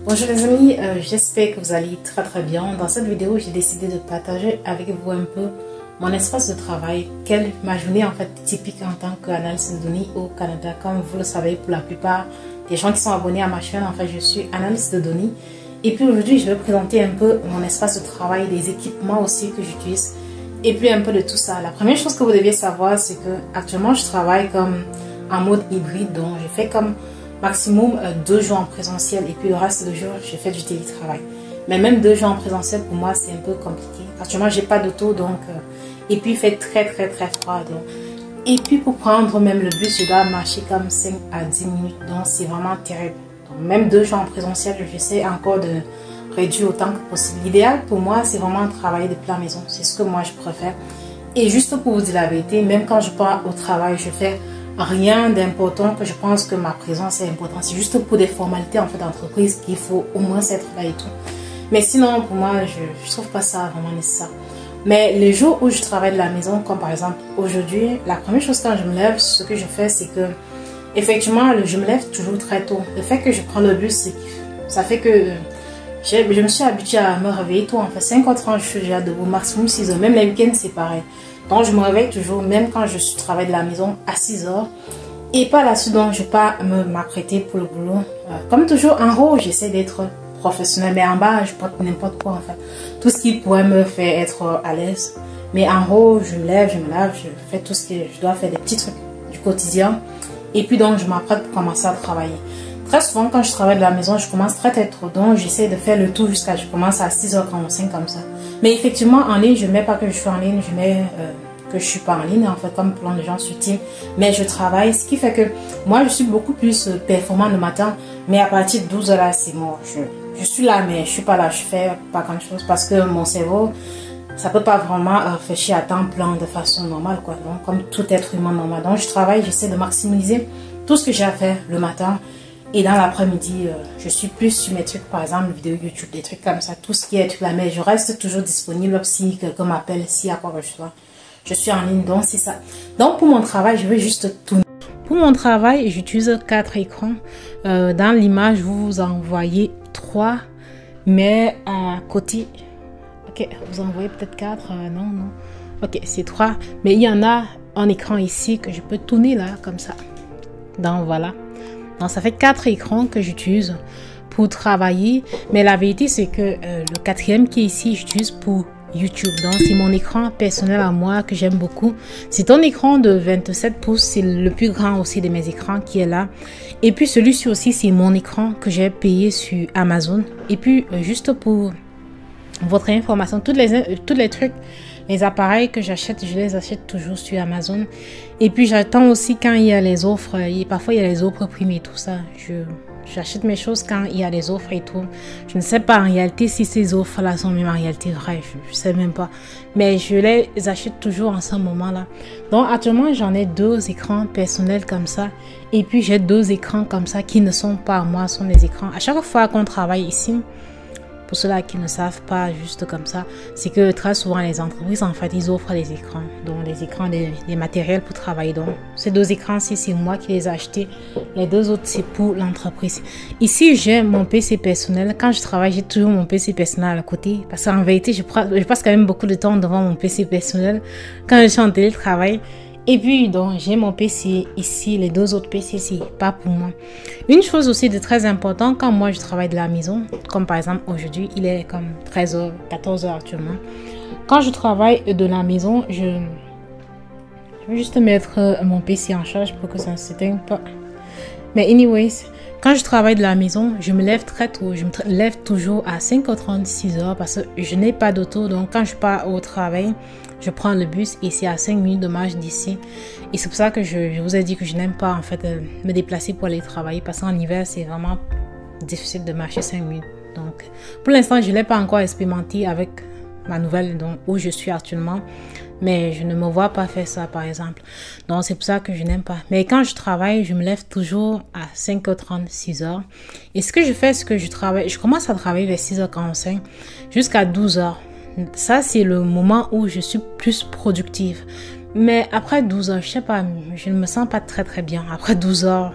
Bonjour les amis, j'espère que vous allez très bien. Dans cette vidéo, j'ai décidé de partager avec vous un peu mon espace de travail, ma journée en fait typique en tant qu'analyste de données au Canada. Comme vous le savez, pour la plupart des gens qui sont abonnés à ma chaîne, en fait, je suis analyste de données. Et puis aujourd'hui, je vais présenter un peu mon espace de travail, des équipements aussi que j'utilise, et puis un peu de tout ça. La première chose que vous deviez savoir, c'est que actuellement, je travaille comme en mode hybride, donc je fais comme maximum 2 jours en présentiel et puis le reste de jours, je fais du télétravail. Mais même 2 jours en présentiel, pour moi, c'est un peu compliqué. Actuellement, j'ai pas d'auto, donc et puis il fait très froid. Donc. Et puis pour prendre même le bus, je dois marcher comme 5 à 10 minutes, donc c'est vraiment terrible. Donc, même 2 jours en présentiel, j'essaie encore de réduire autant que possible. L'idéal pour moi, c'est vraiment travailler de plein maison. C'est ce que moi, je préfère. Et juste pour vous dire la vérité, même quand je pars au travail, je fais rien d'important que je pense que ma présence est importante. C'est juste pour des formalités en fait d'entreprise qu'il faut au moins être là et tout. Mais sinon, pour moi, je trouve pas ça vraiment nécessaire. Mais les jours où je travaille de la maison, comme par exemple aujourd'hui, la première chose quand je me lève, ce que je fais, c'est que effectivement, je me lève toujours très tôt. Le fait que je prends le bus, ça fait que je me suis habituée à me réveiller tôt. En fait, 5h30, je suis déjà debout, maximum 6h. Même les week-ends, c'est pareil. Donc, je me réveille toujours, même quand je travaille de la maison, à 6h. Et par la suite, donc, je ne vais pas m'apprêter pour le boulot. Comme toujours, en haut, j'essaie d'être professionnelle. Mais en bas, je porte n'importe quoi, en fait. Tout ce qui pourrait me faire être à l'aise. Mais en haut, je me lève, je fais tout ce que je dois faire, des petits trucs du quotidien. Et puis, donc, je m'apprête pour commencer à travailler. Très souvent, quand je travaille de la maison, je commence très tôt. Donc, j'essaie de faire le tout jusqu'à je commence à 6h45 comme ça. Mais effectivement, en ligne, je ne mets pas que je suis en ligne, je mets que je ne suis pas en ligne, en fait, comme plein de gens sur Teams. Mais je travaille, ce qui fait que moi, je suis beaucoup plus performant le matin. Mais à partir de 12h là, c'est mort. Je suis là, mais je ne suis pas là, je fais pas grand chose parce que mon cerveau, ça ne peut pas vraiment réfléchir à temps plein de façon normale, quoi. Donc, comme tout être humain normal. Donc, je travaille, j'essaie de maximiser tout ce que j'ai à faire le matin. Et dans l'après-midi, je suis plus sur mes trucs, par exemple, vidéo YouTube, des trucs comme ça, tout ce qui est truc là. Mais je reste toujours disponible si quelqu'un m'appelle, s'il y a quoi que ce soit. Je suis en ligne, donc c'est ça. Donc pour mon travail, je vais juste tourner. Pour mon travail, j'utilise 4 écrans. Dans l'image, vous en voyez 3, mais à côté... Ok, vous en voyez peut-être 4, non. Ok, c'est 3, mais il y en a un écran ici que je peux tourner là, comme ça. Donc voilà. Donc, ça fait 4 écrans que j'utilise pour travailler. Mais la vérité, c'est que le 4e qui est ici, j'utilise pour YouTube. Donc, c'est mon écran personnel à moi que j'aime beaucoup. C'est un écran de 27 pouces. C'est le plus grand aussi de mes écrans qui est là. Et puis, celui-ci aussi, c'est mon écran que j'ai payé sur Amazon. Et puis, juste pour votre information, tous les trucs, les appareils que j'achète, je les achète toujours sur Amazon. Et puis j'attends aussi quand il y a les offres. Parfois il y a les offres primées et tout ça. J'achète mes choses quand il y a les offres et tout. Je ne sais pas en réalité si ces offres-là sont même en réalité vraies. Je ne sais même pas. Mais je les achète toujours en ce moment-là. Donc actuellement j'en ai 2 écrans personnels comme ça. Et puis j'ai 2 écrans comme ça qui ne sont pas à moi, sont des écrans. À chaque fois qu'on travaille ici, pour ceux-là qui ne savent pas juste comme ça, c'est que très souvent les entreprises, en fait, ils offrent les écrans. Donc, les écrans, des matériels pour travailler. Donc, ces 2 écrans-ci, c'est moi qui les ai achetés. Les 2 autres, c'est pour l'entreprise. Ici, j'ai mon PC personnel. Quand je travaille, j'ai toujours mon PC personnel à côté. Parce qu'en vérité, je passe quand même beaucoup de temps devant mon PC personnel quand je suis en télétravail. Et puis, donc, j'ai mon PC ici, les 2 autres PC, c'est pas pour moi. Une chose aussi de très important, quand moi je travaille de la maison, comme par exemple aujourd'hui, il est comme 13h, 14h actuellement. Quand je travaille de la maison, je vais juste mettre mon PC en charge pour que ça ne s'éteigne pas. Mais anyways, quand je travaille de la maison, je me lève très tôt. Je me lève toujours à 5h30, 6h parce que je n'ai pas d'auto. Donc, quand je pars au travail, je prends le bus et c'est à 5 minutes de marche d'ici. Et c'est pour ça que je vous ai dit que je n'aime pas en fait me déplacer pour aller travailler parce qu'en hiver, c'est vraiment difficile de marcher 5 minutes. Donc, pour l'instant, je ne l'ai pas encore expérimenté avec ma nouvelle donc, où je suis actuellement. Mais je ne me vois pas faire ça, par exemple. Donc, c'est pour ça que je n'aime pas. Mais quand je travaille, je me lève toujours à 5h30, 6h. Et ce que je fais, c'est que je commence à travailler vers 6h45 jusqu'à 12h. Ça, c'est le moment où je suis plus productive. Mais après 12h, je sais pas, je ne me sens pas très bien. Après 12h,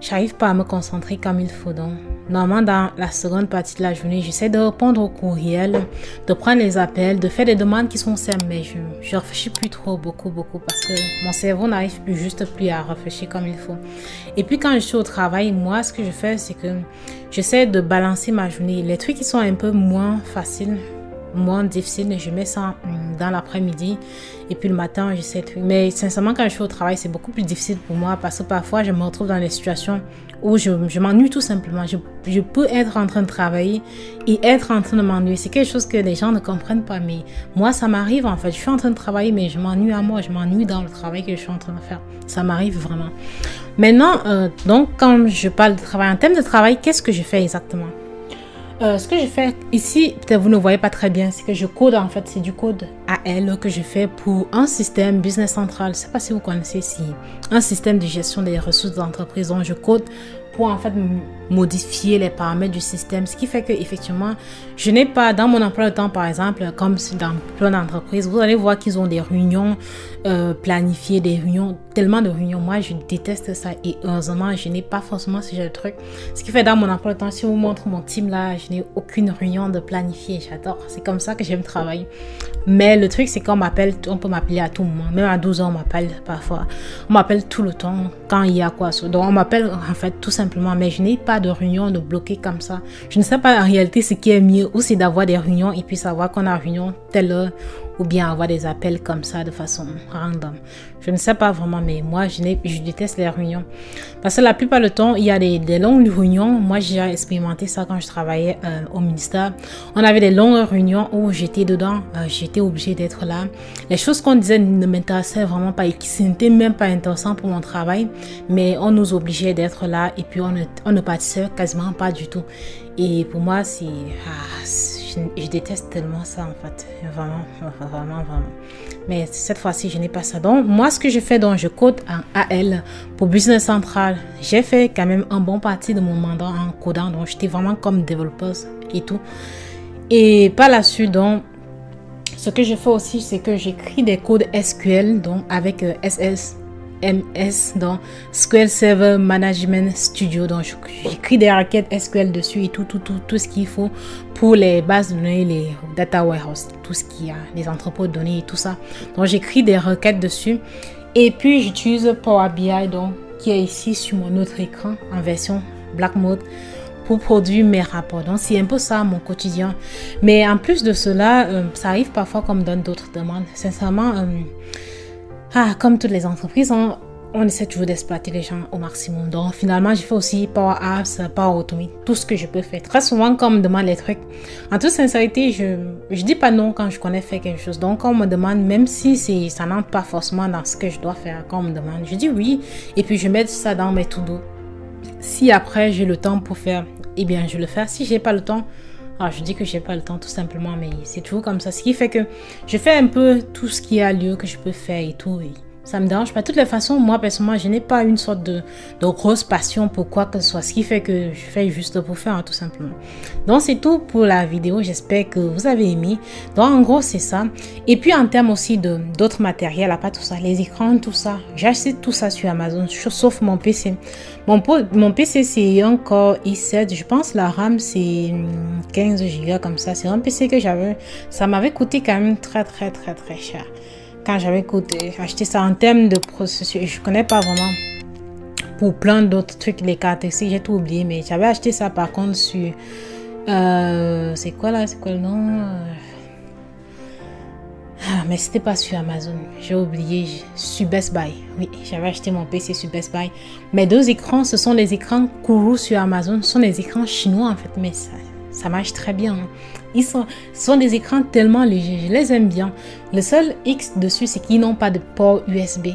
j'arrive pas à me concentrer comme il faut. Donc, normalement, dans la seconde partie de la journée, j'essaie de répondre aux courriels, de prendre les appels, de faire des demandes qui sont simples, mais je réfléchis plus trop beaucoup parce que mon cerveau n'arrive plus à réfléchir comme il faut. Et puis, quand je suis au travail, moi, ce que je fais, c'est que j'essaie de balancer ma journée. Les trucs qui sont un peu moins faciles, moins difficile, je mets ça dans l'après-midi et puis le matin j'essaie de... Mais sincèrement, quand je suis au travail, c'est beaucoup plus difficile pour moi parce que parfois je me retrouve dans des situations où je m'ennuie tout simplement. Je peux être en train de travailler et être en train de m'ennuyer. C'est quelque chose que les gens ne comprennent pas, mais moi ça m'arrive en fait. Je suis en train de travailler mais je m'ennuie à moi, je m'ennuie dans le travail que je suis en train de faire. Ça m'arrive vraiment. Maintenant, donc quand je parle de travail, en termes de travail, qu'est-ce que je fais exactement? Ce que je fais ici, peut-être vous ne voyez pas très bien, c'est que je code en fait, c'est du code AL que je fais pour un système Business Central. Je ne sais pas si vous connaissez, si un système de gestion des ressources d'entreprise. Donc je code pour en fait modifier les paramètres du système, ce qui fait que effectivement je n'ai pas dans mon emploi de temps, par exemple, comme dans plein d'entreprises, vous allez voir qu'ils ont des réunions planifiées, des réunions, tellement de réunions. Moi je déteste ça et heureusement je n'ai pas forcément ce genre de truc, ce qui fait dans mon emploi de temps, si on vous montre mon team là, je n'ai aucune réunion de planifier. J'adore, c'est comme ça que j'aime travailler. Mais le truc c'est qu'on m'appelle, on peut m'appeler à tout moment, même à 12 h on m'appelle parfois, on m'appelle tout le temps quand il y a quoi. Donc on m'appelle en fait tout simplement, mais je n'ai pas de réunion de bloquer comme ça. Je ne sais pas en réalité ce qui est mieux, ou c'est d'avoir des réunions et puis savoir qu'on a réunion telle heure, ou bien avoir des appels comme ça de façon random. Je ne sais pas vraiment, mais moi je déteste les réunions parce que la plupart du temps il y a des longues réunions. Moi j'ai expérimenté ça quand je travaillais au ministère. On avait des longues réunions où j'étais dedans, j'étais obligée d'être là. Les choses qu'on disait ne m'intéressaient vraiment pas et qui n'étaient même pas intéressantes pour mon travail, mais on nous obligeait d'être là et puis on ne participait quasiment pas du tout. Et pour moi c'est je déteste tellement ça en fait, vraiment. Mais cette fois-ci je n'ai pas ça. Donc moi ce que je fais, donc je code en AL pour Business Central. J'ai fait quand même un bon partie de mon mandat en codant, donc j'étais vraiment comme développeuse et tout. Et par la suite, donc ce que je fais aussi, c'est que j'écris des codes SQL, donc avec SSMS, donc SQL Server Management Studio. Donc j'écris des requêtes SQL dessus et tout ce qu'il faut pour les bases de données, les data warehouse, tout ce qu'il y a, les entrepôts de données et tout ça. Donc j'écris des requêtes dessus et puis j'utilise Power BI, donc qui est ici sur mon autre écran en version Black Mode, pour produire mes rapports. Donc c'est un peu ça mon quotidien. Mais en plus de cela, ça arrive parfois qu'on me donne d'autres demandes. Sincèrement, comme toutes les entreprises, on essaie toujours d'exploiter les gens au maximum. Donc finalement, je fais aussi Power Apps, Power Automate, tout ce que je peux faire. Très souvent, quand on me demande les trucs, en toute sincérité, je dis pas non quand je connais faire quelque chose. Donc quand on me demande, même si ça n'entre pas forcément dans ce que je dois faire, quand on me demande, je dis oui. Et puis je mets ça dans mes to-do. Si après j'ai le temps pour faire, eh bien je le fais. Si j'ai pas le temps, je dis que j'ai pas le temps tout simplement, mais c'est toujours comme ça. Ce qui fait que je fais un peu tout ce qui a lieu que je peux faire et tout. Et ça me dérange pas. De toutes les façons, moi personnellement, je n'ai pas une sorte de grosse passion pour quoi que ce soit. Ce qui fait que je fais juste pour faire, tout simplement. Donc c'est tout pour la vidéo. J'espère que vous avez aimé. Donc en gros c'est ça. Et puis en termes aussi d'autres matériels, à part tout ça, les écrans, tout ça, j'ai acheté tout ça sur Amazon, sauf mon PC. Mon PC c'est un Core i7. Je pense la RAM c'est 15 Go comme ça. C'est un PC que j'avais. Ça m'avait coûté quand même très cher. Quand j'avais acheté ça en termes de processus, je connais pas vraiment pour plein d'autres trucs, les caractéristiques, j'ai tout oublié, mais j'avais acheté ça par contre sur c'est quoi le nom mais c'était pas sur Amazon, j'ai oublié, sur Best Buy. Oui, j'avais acheté mon PC sur Best Buy. Mes deux écrans, ce sont les écrans Kourou sur Amazon, ce sont des écrans chinois en fait, mais ça marche très bien. Ce sont des écrans tellement légers, je les aime bien. Le seul X dessus, c'est qu'ils n'ont pas de port USB.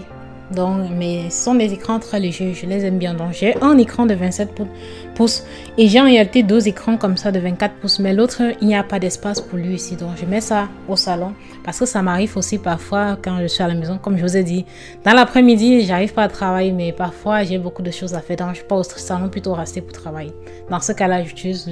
Donc, mais ce sont des écrans très légers, je les aime bien. Donc, j'ai un écran de 27 pouces et j'ai en réalité deux écrans comme ça de 24 pouces. Mais l'autre, il n'y a pas d'espace pour lui ici. Donc, je mets ça au salon parce que ça m'arrive aussi parfois quand je suis à la maison. Comme je vous ai dit, dans l'après-midi, j'arrive pas à travailler, mais parfois, j'ai beaucoup de choses à faire. Donc, je ne suis pas au salon, plutôt rester pour travailler. Dans ce cas-là, j'utilise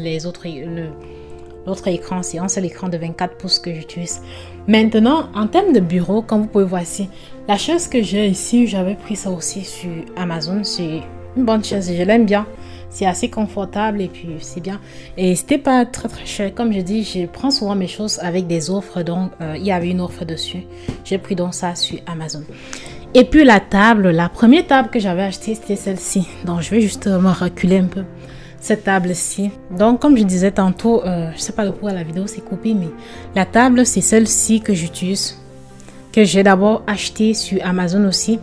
l'autre écran, c'est un seul écran de 24 pouces que j'utilise. Maintenant, en termes de bureau, comme vous pouvez voir ici, la chose que j'ai ici, j'avais pris ça aussi sur Amazon, c'est une bonne chaise, je l'aime bien. C'est assez confortable et puis c'est bien. Et c'était pas très cher. Comme je dis, je prends souvent mes choses avec des offres. Donc, il y avait une offre dessus. J'ai pris donc ça sur Amazon. Et puis la table, la première table que j'avais achetée, c'était celle-ci. Donc, je vais juste me reculer un peu. Cette table-ci. Donc, comme je disais tantôt, je sais pas pourquoi la vidéo s'est coupée, mais la table, c'est celle-ci que j'utilise. Que j'ai d'abord acheté sur Amazon aussi.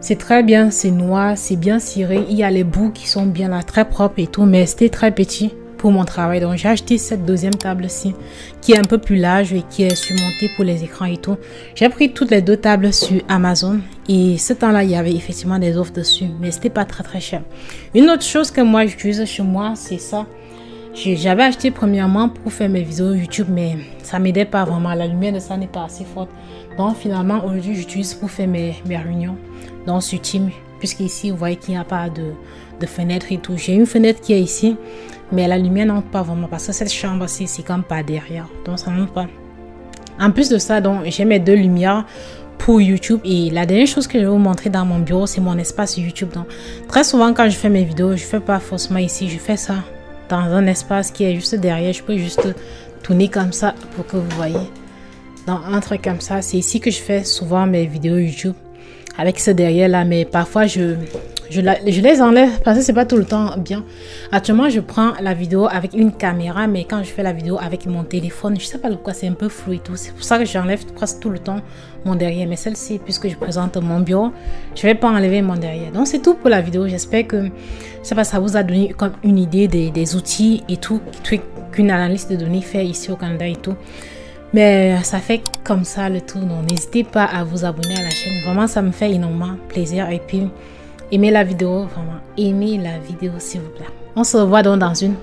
C'est très bien, c'est noir, c'est bien ciré. Il y a les bouts qui sont bien là, très propres et tout. Mais c'était très petit pour mon travail. Donc, j'ai acheté cette deuxième table-ci qui est un peu plus large et qui est surmontée pour les écrans et tout. J'ai pris toutes les deux tables sur Amazon. Et ce temps-là, il y avait effectivement des offres dessus. Mais c'était pas très cher. Une autre chose que moi, j'utilise chez moi, c'est ça. J'avais acheté premièrement pour faire mes vidéos YouTube, mais ça m'aidait pas vraiment. La lumière de ça n'est pas assez forte. Donc, finalement, aujourd'hui, j'utilise pour faire mes réunions. Donc, sur Teams, puisqu'ici, vous voyez qu'il n'y a pas de fenêtre et tout. J'ai une fenêtre qui est ici, mais la lumière n'entre pas vraiment parce que cette chambre-ci, c'est comme pas derrière. Donc, ça n'entre pas. En plus de ça, donc, j'ai mes deux lumières pour YouTube. Et la dernière chose que je vais vous montrer dans mon bureau, c'est mon espace YouTube. Donc, très souvent, quand je fais mes vidéos, je fais pas forcément ici. Je fais ça dans un espace qui est juste derrière. Je peux juste tourner comme ça pour que vous voyez. Dans un truc comme ça, c'est ici que je fais souvent mes vidéos YouTube. Avec ce derrière là, mais parfois je les enlève parce que c'est pas tout le temps bien. Actuellement, je prends la vidéo avec une caméra, mais quand je fais la vidéo avec mon téléphone, je sais pas pourquoi c'est un peu flou et tout. C'est pour ça que j'enlève presque tout le temps mon derrière. Mais celle-ci, puisque je présente mon bureau, je vais pas enlever mon derrière. Donc c'est tout pour la vidéo. J'espère que ça vous a donné comme une idée des outils et tout qu'une analyste de données fait ici au Canada et tout. Mais ça fait comme ça le tout. Donc n'hésitez pas à vous abonner à la chaîne. Vraiment, ça me fait énormément plaisir. Et puis, aimez la vidéo. Vraiment, aimez la vidéo s'il vous plaît. On se revoit donc dans une